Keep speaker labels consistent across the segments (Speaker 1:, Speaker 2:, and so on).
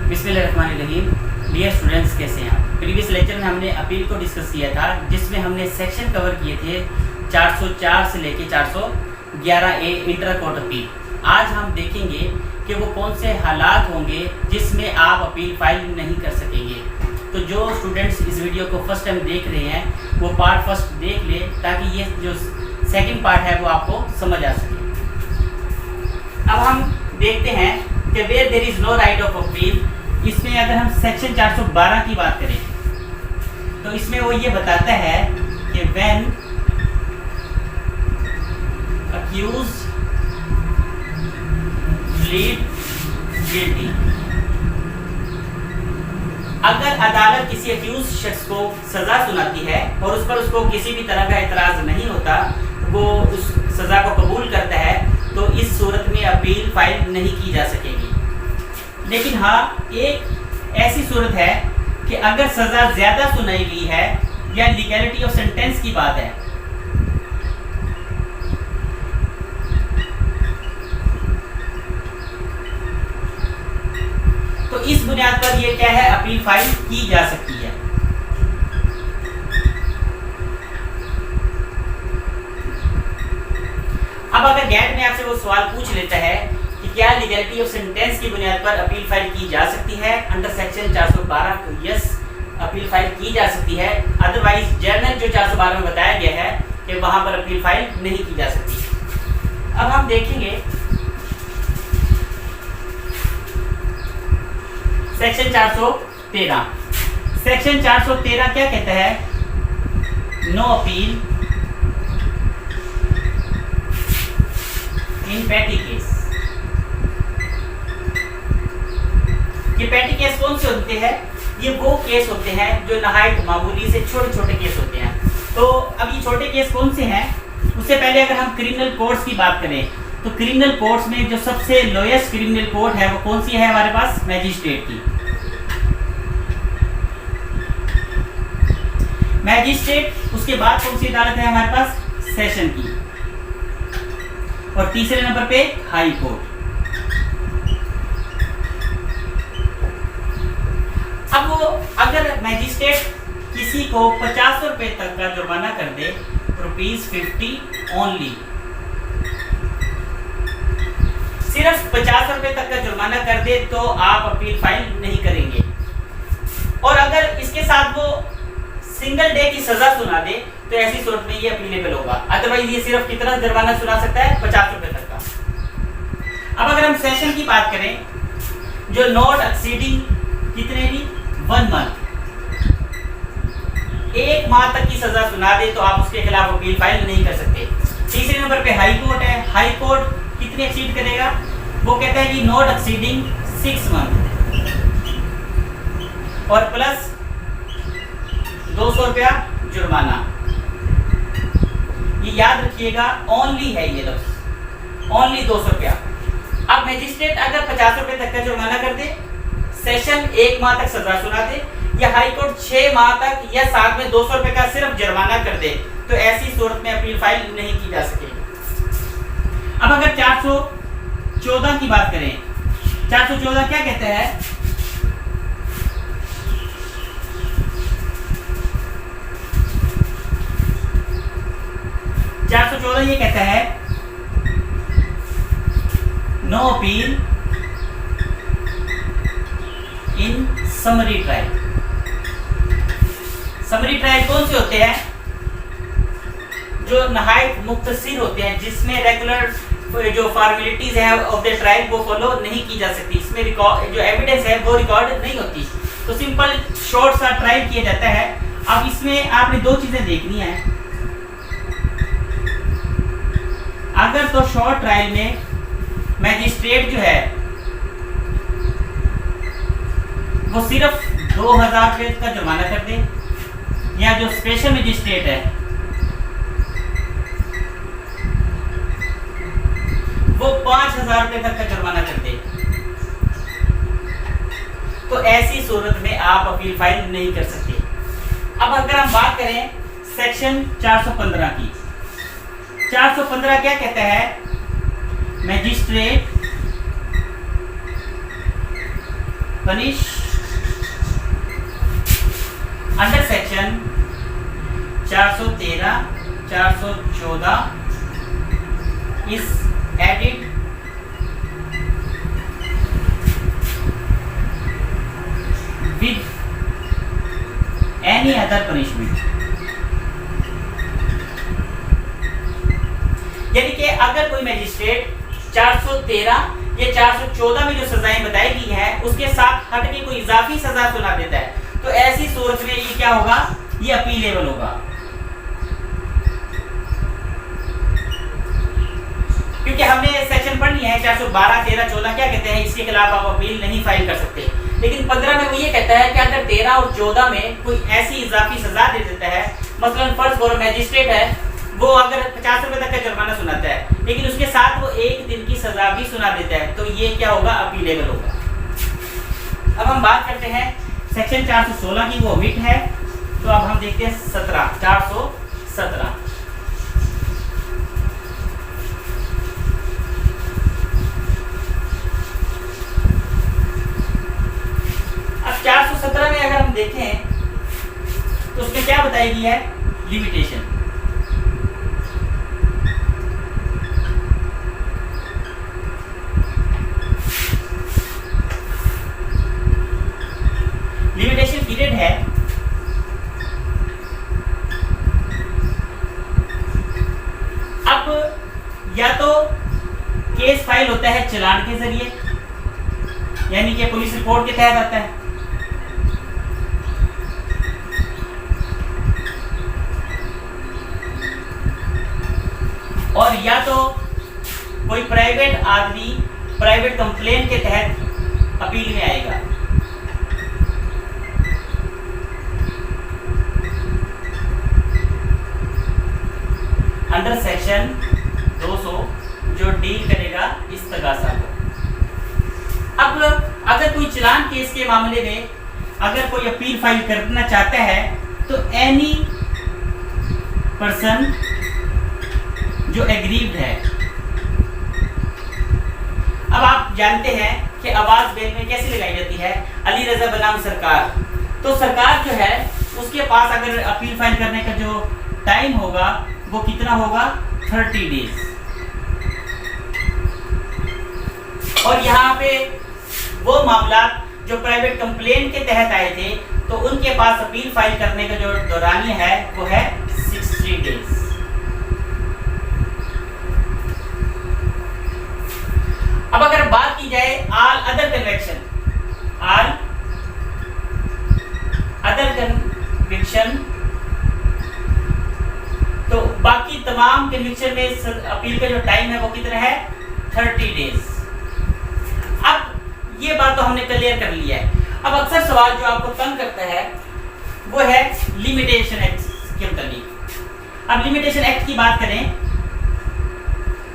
Speaker 1: बिस्मिल्लाहिर्रहमानिर्रहीम। Dear students, कैसे हैं आप? प्रीवियस लेक्चर में हमने अपील को डिस्कस किया था, जिसमें हमने सेक्शन कवर किए थे 404 से लेके 411A इंटर कोर्ट अपील। आज हम देखेंगे कि वो कौन से हालात होंगे जिसमें आप अपील फाइल नहीं कर सकेंगे। तो जो स्टूडेंट्स इस वीडियो को फर्स्ट टाइम देख रहे हैं वो पार्ट फर्स्ट देख ले, ताकि ये जो सेकंड पार्ट है वो आपको समझ आ सके। अब हम देखते हैं कि where there is no right of appeal. इसमें अगर हम सेक्शन 412 की बात करें तो इसमें वो ये बताता है कि व्हेन अक्यूज्ड प्लीड गिल्टी, अगर अदालत किसी अक्यूज शख्स को सजा सुनाती है और उस पर उसको किसी भी तरह का एतराज नहीं होता, वो उस सजा को कबूल करता है, तो इस सूरत में अपील फाइल नहीं की जा सकेगी। लेकिन हाँ, एक ऐसी सूरत है कि अगर सजा ज्यादा सुनाई गई है या लीगैलिटी ऑफ सेंटेंस की बात है, तो इस बुनियाद पर ये क्या है, अपील फाइल की जा सकती है। अब अगर गैट में आपसे वो सवाल पूछ लेता है कि क्या लीगैलिटी ऑफ सेंटेंस की बुनियाद पर अपील फाइल की जा सकती है अंडर सेक्शन 412, तो यस, अपील फाइल की जा सकती है। अदरवाइज जनरल जो 412 में बताया गया है कि वहां पर अपील फाइल नहीं की जा सकती। अब हम देखेंगे सेक्शन 413। सेक्शन 413 क्या कहता है? No appeal in petty case. ये पैटी केस कौन से होते हैं? ये वो केस होते हैं जो नहायत मामूली से छोटे छोटे केस होते हैं। तो अब ये छोटे केस कौन से हैं? उससे पहले अगर हम क्रिमिनल कोर्ट्स की बात करें तो क्रिमिनल कोर्ट्स में जो सबसे लोएस्ट क्रिमिनल कोर्ट है वो कौन सी है हमारे पास? मैजिस्ट्रेट की। मैजिस्ट्रेट, उसके बाद कौन सी अदालत है हमारे पास? सेशन की। और तीसरे नंबर पे हाई कोर्ट। अब वो अगर मैजिस्ट्रेट किसी को 50 रुपए तक का जुर्माना कर दे, ₹50 ओनली, सिर्फ 50 रुपए तक का जुर्माना कर दे, तो आप अपील फाइल नहीं करेंगे। और अगर इसके साथ वो सिंगल डे की सजा सुना दे तो ऐसी सूरत में ये अपीलेबल होगा। अदरवाइज ये सिर्फ कितना जुर्माना सुना सकता है? 50 रुपए तक का। अब अगर हम सेशन की बात करें, जो नॉट एक्सीडिंग कितने भी 1 मंथ, 1 माह तक की सजा सुना दे तो आप उसके खिलाफ अपील फाइल नहीं कर सकते। तीसरे नंबर पे हाई कोर्ट है। हाई कोर्ट कितने एक्सीड करेगा? वो कहता है कि नॉट एक्सीडिंग 6 मंथ और प्लस 200 रुपया जुर्माना। ये याद रखिएगा, ओनली है ये लफ्ज, ओनली 200 रुपया। अब मैजिस्ट्रेट अगर 50 रुपए तक का जुर्माना कर दे, सेशन 1 माह तक सजा सुना दे, या हाई कोर्ट 6 माह तक या साथ में 200 रुपए का सिर्फ जुर्माना कर दे, तो ऐसी सूरत में अपील फाइल नहीं की जा सकेगी। अब अगर 414 की बात करें, 414 क्या कहता है? 414 ये कहता है no appeal in summary trial. Summary trial कौन से होते हैं? जो नहायत मुख्तसर होते हैं, जिसमें रेगुलर जो फॉर्मेलिटीज है ऑफ द ट्रायल वो फॉलो नहीं की जा सकती। इसमें रिकॉर्ड जो एविडेंस है वो रिकॉर्ड नहीं होती, तो सिंपल शॉर्ट सा ट्रायल किया जाता है। अब इसमें आपने 2 चीजें देखनी है। अगर तो शॉर्ट ट्रायल में मैजिस्ट्रेट जो है वो सिर्फ 2000 रुपए का जुर्माना कर दे, या जो स्पेशल मैजिस्ट्रेट है वो 5000 रुपए तक का जुर्माना कर दे, तो ऐसी सूरत में आप अपील फाइल नहीं कर सकते। अब अगर हम बात करें सेक्शन 415 की, 415 क्या कहता है? Magistrate punish under section 413, 414 is added with any other punishment। यानी कि अगर कोई मैजिस्ट्रेट 413 या 414 में जो सजाएं बताई गई है उसके साथ हटके कोई इजाफी सजा सुना देता है, तो ऐसी सूरत में ये क्या होगा, ये अपीलेबल होगा। क्योंकि हमने सेक्शन पढ़ लिया है 412, 13, 14 क्या कहते हैं, इसके खिलाफ आप अपील नहीं फाइल कर सकते। लेकिन 15 में वो ये कहता है कि अगर 13 और 14 में कोई ऐसी इजाफी सजा दे देता है, मसलन फर्ज करो मैजिस्ट्रेट है, वो अगर 50 रुपए तक का जुर्माना सुनाता है लेकिन उसके साथ वो 1 दिन की सजा भी सुना देता है, तो ये क्या होगा, अपीलेबल होगा। अब हम बात करते हैं सेक्शन 416 की, वो ओमिट है, तो अब हम देखते हैं 417। अब 417 में अगर हम देखें तो उसमें क्या बताई गई है, लिमिटेशन। लिमिटेशन पीरियड है अब या तो केस फाइल होता है चालान के जरिए, यानी कि पुलिस रिपोर्ट के तहत आता है, और या तो कोई प्राइवेट आदमी प्राइवेट कंप्लेंट के तहत अपील में आएगा। अंडर सेक्शन 200 जो डील करेगा इस्तगासा को। अब अगर कोई चालान केस के मामले में अगर कोई अपील फाइल करना चाहता है तो एनी पर्सन जो एग्रीव्ड है, अब आप जानते हैं कि आवाज बेल में कैसे लगाई जाती है, अली रजा बनाम सरकार, तो सरकार जो है उसके पास अगर अपील फाइल करने का जो टाइम होगा वो कितना होगा, 30 डेज। और यहाँ पे वो मामला जो प्राइवेट कंप्लेंट के तहत आए थे तो उनके पास अपील फाइल करने का जो दौरानिया है वो है 60 डेज। अब अगर बात की जाए ऑल अदर कन्विक्शन, तो बाकी तमाम कन्विक्शन में अपील का जो टाइम है वो कितना है, 30 डेज। अब ये बात तो हमने क्लियर कर लिया है। अब अक्सर सवाल जो आपको तंग करता है वो है लिमिटेशन एक्ट के मुताबिक। अब लिमिटेशन एक्ट की बात करें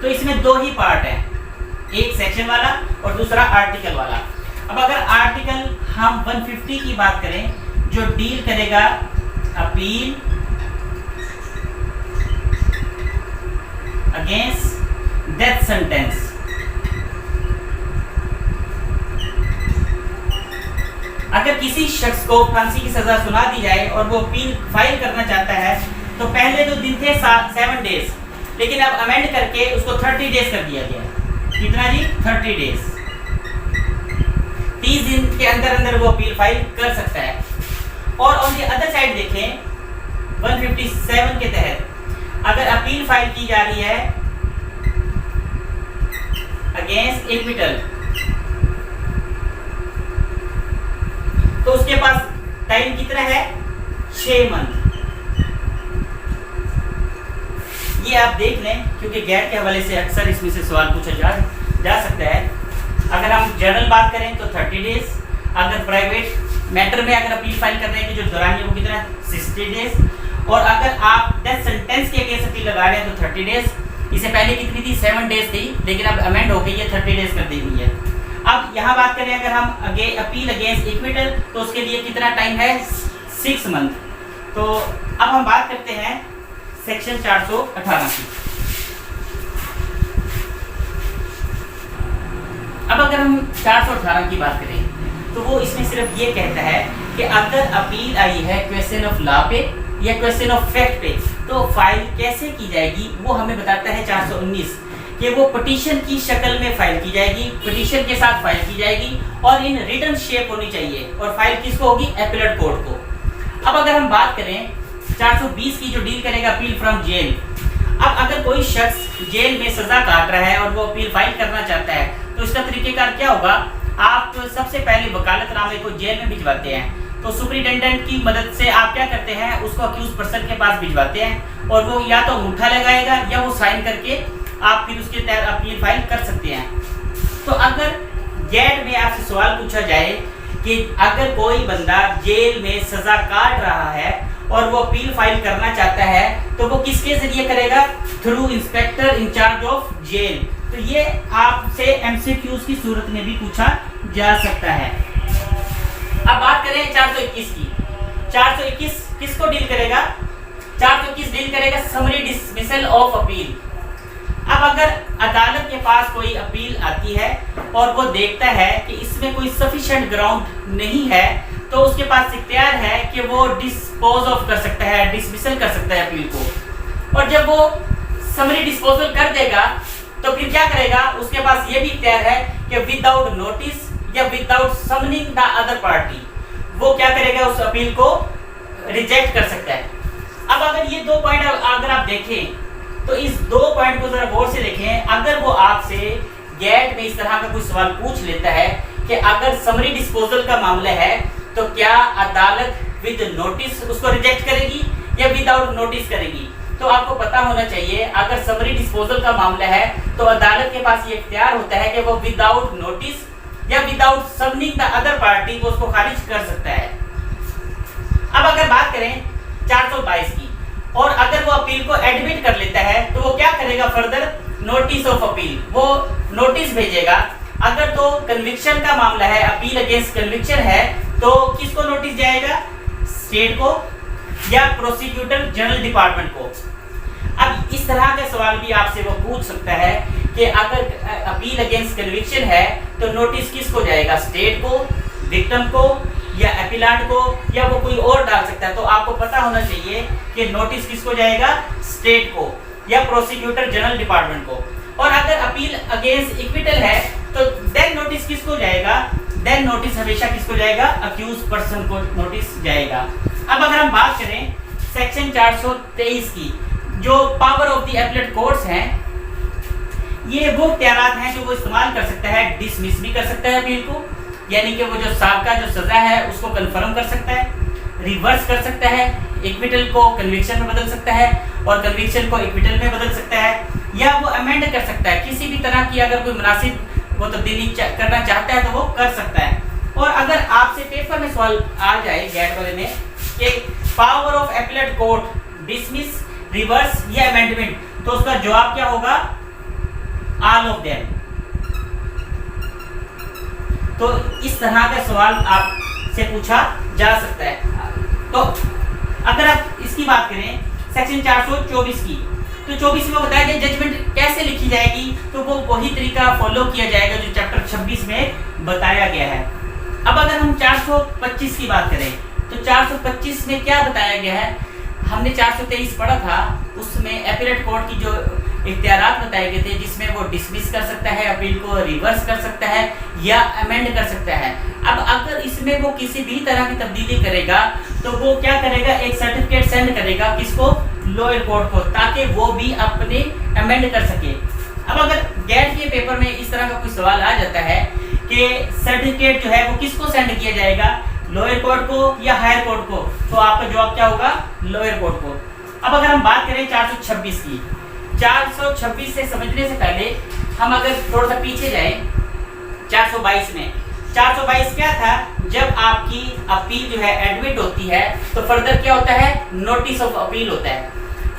Speaker 1: तो इसमें 2 ही पार्ट है, एक सेक्शन वाला और दूसरा आर्टिकल वाला। अब अगर आर्टिकल हम 150 की बात करें जो डील करेगा अपील अगेंस्ट डेथ सेंटेंस, अगर किसी शख्स को फांसी की सजा सुना दी जाए और वो अपील फाइल करना चाहता है तो पहले जो दिन थे 7 डेज, लेकिन अब अमेंड करके उसको 30 डेज कर दिया गया है। कितना जी, 30 डेज। 30 दिन के अंदर अंदर वो अपील फाइल कर सकता है। और ऑन द अदर साइड देखें 157 के तहत अगर अपील फाइल की जा रही है अगेंस्ट एक्विटल तो उसके पास टाइम कितना है, 6 मंथ। ये आप देख लें क्योंकि गैर के हवाले से अक्सर इसमें से सवाल पूछा जा सकता है। अगर हम जनरल बात करें तो 30 डेज, अगर प्राइवेट मैटर में अगर अपील फाइल करने की जो दौरान है वो कितना है, 60 डेज, और अगर आप डेथ सेंटेंस के केस अपील लगा रहे हैं तो 30 डेज। इससे पहले कितनी थी, 7 डेज थी, लेकिन अब अमेंड हो गई है, 30 डेज कर दी हुई है। अब यहाँ बात करें अगर हम अपील अगेंस्ट एक्विटल तो उसके लिए कितना टाइम है, 6 मंथ। तो अब हम बात करते हैं सेक्शन 418 की। अब अगर हम 418 की बात करें तो वो उसमें सिर्फ ये कहता है कि अगर अपील आई है क्वेश्चन ऑफ लॉ पे या क्वेश्चन ऑफ फैक्ट पे, तो फाइल कैसे की जाएगी वो हमें बताता है 419 कि वो पिटीशन की शक्ल में फाइल की जाएगी, पिटीशन के साथ फाइल की जाएगी और इन रिटन शेप होनी चाहिए, और फाइल किसको होगी? एपेलेट कोर्ट को। अब अगर हम बात करें 420 की, जो डील करेगा अपील फ्रॉम जेल। अब अगर कोई शख्स जेल में सजा काट रहा है और वो अपील फाइल करना चाहता है, तो इसका तरीकेकार क्या होगा? आप सबसे पहले वकालतनामे को जेल में भिजवाते हैं, तो सुपरिटेंडेंट की मदद से आप क्या करते हैं, उसको अक्यूज पर्सन के पास भिजवाते हैं और वो या तो अंगूठा लगाएगा या वो साइन करके आप फिर उसके तहत अपील फाइल कर सकते हैं। तो अगर गैट में आपसे सवाल पूछा जाए कि अगर कोई बंदा जेल में सजा काट रहा है और वो अपील फाइल करना चाहता है, तो वो किसके जरिए करेगा? Through inspector in-charge of jail. तो ये आपसे एमसीक्यूज की सूरत में भी पूछा जा सकता है। अब बात करें 421 की। 421 किसको डील करेगा? 421 डील करेगा समरी डिसमिसल ऑफ अपील। अब अगर अदालत के पास कोई अपील आती है और वो देखता है कि इसमें कोई सफिशिएंट ग्राउंड नहीं है, तो उसके पास इख्तियार है कि वो डिस्पोज ऑफ कर सकता है, डिसमिसल कर सकता है अपील को। और जब वो समरी डिस्पोजल कर देगा तो फिर क्या करेगा? उसके पास ये भी इख्तियार है कि विदाउट नोटिस या without summoning the other party वो क्या करेगा? उस अपील को रिजेक्ट कर सकता है। अब अगर ये दो पॉइंट अगर आप देखें तो इस दो पॉइंट को जरा गौर से देखें। अगर वो आपसे गैट में इस तरह का कोई सवाल पूछ लेता है कि अगर समरी डिस्पोजल का मामला है तो क्या अदालत विद नोटिस उसको रिजेक्ट करेगी या विदाउट नोटिस करेगी, तो आपको पता होना चाहिए अगर समरी डिस्पोजल का मामला है तो अदालत के पास ये इख्तियार होता है कि वो विदाउट नोटिस या without summoning the other party को उसको खारिज कर सकता है। अब अगर बात करें 422 की, और अगर वो अपील को एडमिट कर लेता है तो वो क्या करेगा? फर्दर नोटिस ऑफ अपील, वो नोटिस भेजेगा। अगर तो कन्विक्शन का मामला है, अपील अगेंस्ट कन्विक्शन है, तो किसको नोटिस जाएगा? स्टेट को या प्रोसिक्यूटर जनरल डिपार्टमेंट को। अब इस तरह के सवाल भी आपसे वो पूछ सकता है कि अगर अपील अगेंस्ट कन्विक्शन है तो नोटिस किसको जाएगा? स्टेट को, विक्टिम को या अपीलांट को, या वो कोई और डाल सकता है। तो आपको पता होना चाहिए कि नोटिस किसको जाएगा? स्टेट को या प्रोसिक्यूटर जनरल डिपार्टमेंट को। और अगर अपील अगेंस्ट इक्विटल है तो देन नोटिस किसको जाएगा? देन नोटिस हमेशा किसको जाएगा? अक्यूज पर्सन को नोटिस जाएगा। अब अगर हम बात करें सेक्शन 423 की, जो power of the appellate courts हैं, ये वो इख्तियारात हैं जो वो इस्तेमाल कर सकता है। डिसमिस भी कर सकता है अपील को, यानी कि वो जो साबका जो सजा है उसको कंफर्म कर सकता है, रिवर्स कर सकता है, इक्विटल को कन्विक्शन में बदल सकता है और कन्विक्शन को इक्विटल में बदल सकता है, या वो अमेंड कर सकता है। किसी भी तरह की अगर कोई मुनासिब वो तब्दीली करना चाहता है तो वो कर सकता है। और अगर आपसे पेपर में सवाल आ जाए गैट वाले में कि power of appellate court dismiss, reverse या अमेंडमेंट, तो उसका जवाब क्या होगा? All of them. तो इस तरह का सवाल आपसे पूछा जा सकता है। तो अगर आप इसकी बात करें सेक्शन 424 की, तो 24 में बताया गया जजमेंट कैसे लिखी जाएगी, तो वो वही तरीका फॉलो किया जाएगा जो चैप्टर 26 में बताया गया है। अब अगर हम 425 की बात करें तो 425 में क्या बताया गया है? हमने 423 पढ़ा था, उसमें एपेलेट कोर्ट की जो इख्तियारात बताए गए थे, जिसमें वो डिसमिस कर सकता है, अपील को रिवर्स कर सकता है या अमेंड कर सकता है। अब अगर इसमें वो किसी भी तरह की तब्दीली करेगा तो वो क्या करेगा? एक सर्टिफिकेट सेंड करेगा किसको? लोअर कोर्ट को, ताकि वो भी अपने अमेंड कर सके। अब अगर गैट के पेपर में इस तरह का कोई सवाल आ जाता है कि सर्टिफिकेट जो है वो किसको सेंड किया जाएगा? लोअर कोर्ट को या हायर कोर्ट को, तो आपका जवाब क्या होगा? लोअर कोर्ट को। अब अगर हम बात करें 426 की, 426 से समझने से पहले हम अगर थोड़ा सा पीछे जाएं 422 में, 422 क्या था? जब आपकी अपील जो है एडमिट होती है तो फर्दर क्या होता है? नोटिस ऑफ अपील होता है।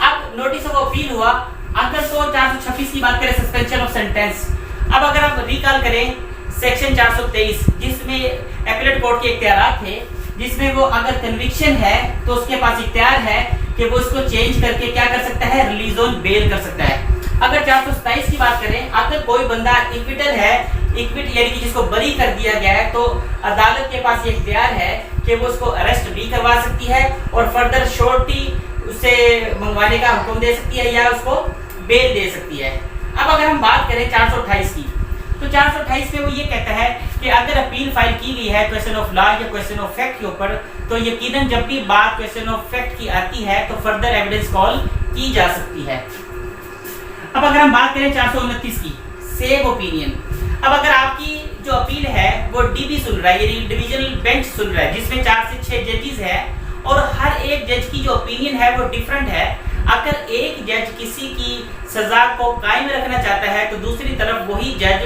Speaker 1: अब नोटिस ऑफ अपील हुआ, अगर तो 426 की बात करें सस्पेंशन ऑफ सेंटेंस। अब अगर आप रिकॉल करें सेक्शन 423 जिसमें एपेलेट कोर्ट के इख्तियारात थे, जिसमें वो अगर कन्विक्शन है तो उसके पास इख्तियार है कि वो इसको चेंज करके क्या कर सकता है? रिलीज ऑन बेल कर सकता है। अगर 427 की बात करें, अगर कोई बंदा इक्विटल है इक्विट यानी कि जिसको बरी कर दिया गया है, तो अदालत के पास ये इख्तियार है कि वो उसको अरेस्ट भी करवा सकती है और फर्दर श्योरिटी उससे मंगवाने का हुक्म दे सकती है या उसको बेल दे सकती है। अब अगर हम बात करें 428 की, तो 428 में वो ये कहता है कि अगर अपील फाइल की गई है क्वेश्चन ऑफ लॉ या क्वेश्चन ऑफ फैक्ट के ऊपर, तो यकीनन जब भी बात क्वेश्चन ऑफ फैक्ट की आती है तो फर्दर एविडेंस कॉल की जा सकती है। अब अगर हम बात करें 429 की, सेव ओपिनियन। अब अगर आपकी जो अपील है वो डीबी सुन रहा है, यानी डिविजनल बेंच सुन रहा है, जिसमें 4 से 6 जजेस है और हर एक जज की जो ओपिनियन है वो डिफरेंट है। अगर एक जज किसी की सजा को कायम रखना चाहता है तो दूसरी तरफ वही जज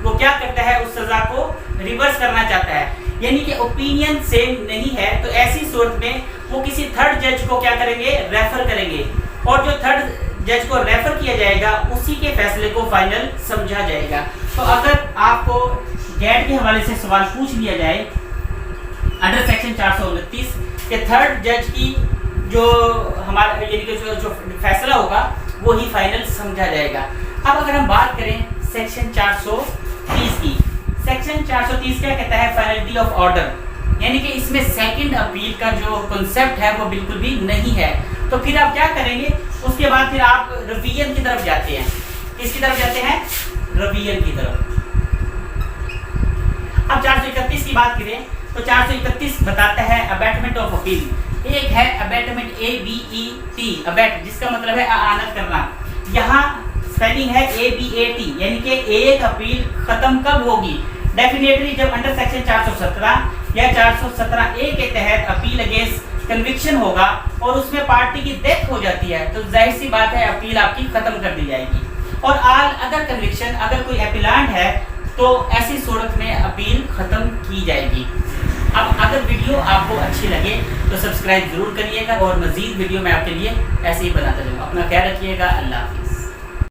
Speaker 1: वो क्या करता है, उस सजा को रिवर्स करना चाहता है, यानी कि ओपिनियन सेम नहीं है। तो ऐसी सूरत में वो किसी थर्ड जज को क्या करेंगे, रेफर करेंगे, और जो थर्ड जज को रेफर किया जाएगा उसी के फैसले को फाइनल समझा जाएगा। तो अगर आपको गैट के हवाले से सवाल पूछ लिया जाए अंडर सेक्शन 429 के थर्ड जज की जो हमारा यानी कि जो फैसला होगा वो ही फाइनल समझा जाएगा। अब अगर हम बात करें सेक्शन 430 की, सेक्शन 430 क्या कहता है, फाइनलिटी ऑफ ऑर्डर, यानी कि इसमें सेकंड अपील का जो कॉन्सेप्ट है वो बिल्कुल भी नहीं है। तो फिर आप क्या करेंगे, उसके बाद फिर आप रिवीजन की तरफ जाते हैं। किसकी तरफ जाते हैं, रिवीजन की तरफ। अब 431 की बात करें तो 431 बताता है अबैटमेंट ऑफ अपील। एक है अबैटमेंट ABET, अबैट जिसका मतलब है आनत करना, यहाँ स्पेलिंग है ABAT, यानी कि एक अपील खत्म कब होगी, डेफिनेटली जब अंडर सेक्शन 417 या 417A के तहत अपील अगेंस्ट कन्विक्शन होगा और उसमें पार्टी की डेथ हो जाती है, तो जाहिर सी बात है अपील आपकी खत्म कर दी जाएगी। और आल अदर कन्विक्शन, अगर कोई अपीलांट है तो ऐसी सूरत में अपील खत्म की जाएगी। अब अगर वीडियो आपको अच्छी लगे तो सब्सक्राइब जरूर करिएगा और मजीद वीडियो मैं आपके लिए ऐसे ही बनाता रहूँगा। अपना ख्याल रखिएगा। अल्लाह हाफिज़।